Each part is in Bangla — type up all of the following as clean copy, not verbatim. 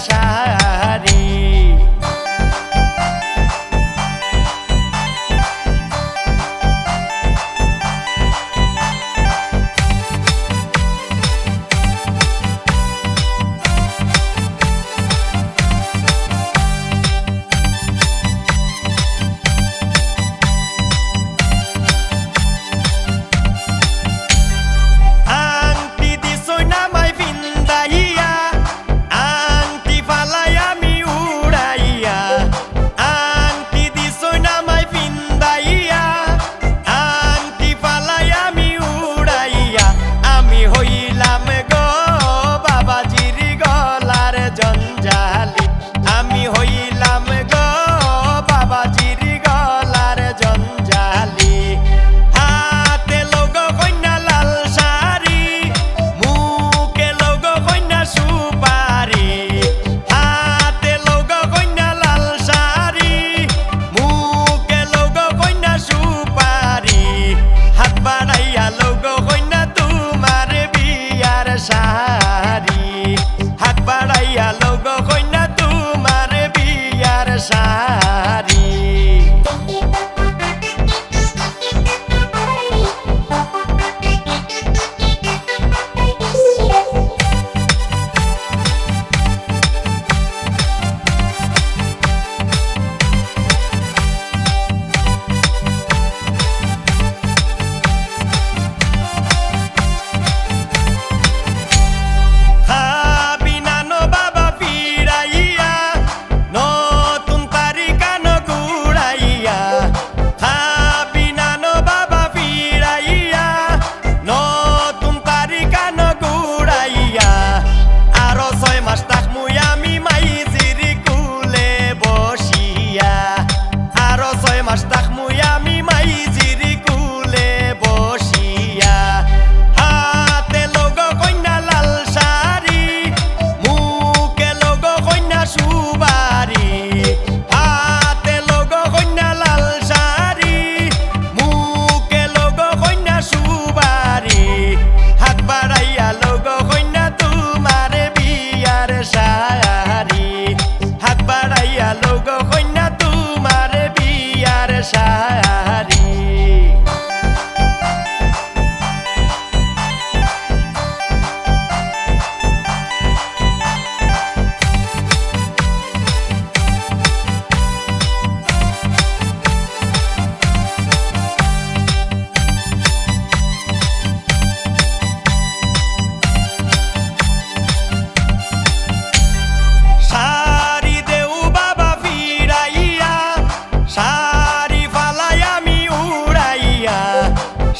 শাড়ি। শাড়ি হাত বাড়াইয়া লোগ কইনা তোমার বিয়ার শাড়ি।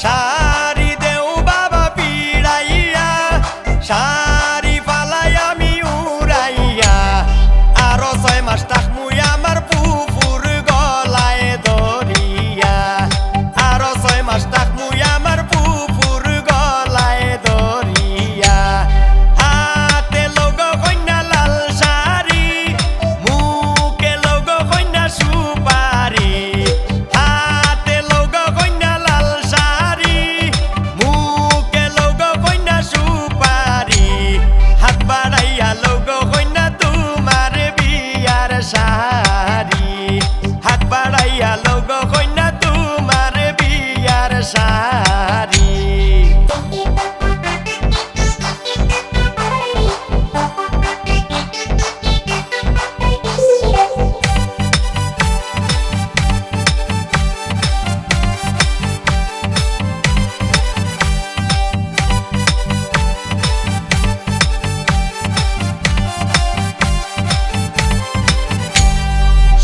শাড়ি দেও বাবা পিড়াইয়া শাড়ি ফালাই আমি উড়াইয়া আরো 6 মাস থাকমুই আমার ফুফুর গলায় ধরিয়া আরো 6 মাস থাকমুই আমার ফুফুর গলায় ধরিয়া হাতে লোগ কইনা লাল শাড়ি মুখে লোগ কইনা সুপারি হাতে লোগ কইনা লাল শাড়ি মুখে লোগ কইনা সুপারি হাত বাড়াইয়া লোগ কইনা তোমার বিয়ার শাড়ি হাত বাড়াইয়া লোগ কইনা তোমার বিয়ার sari.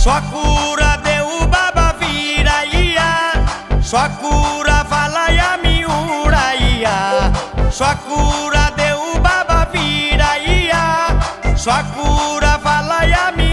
Shakura deu baba firaia Shakura falai ami uraia Shakura deu baba firaia Shakura falai ami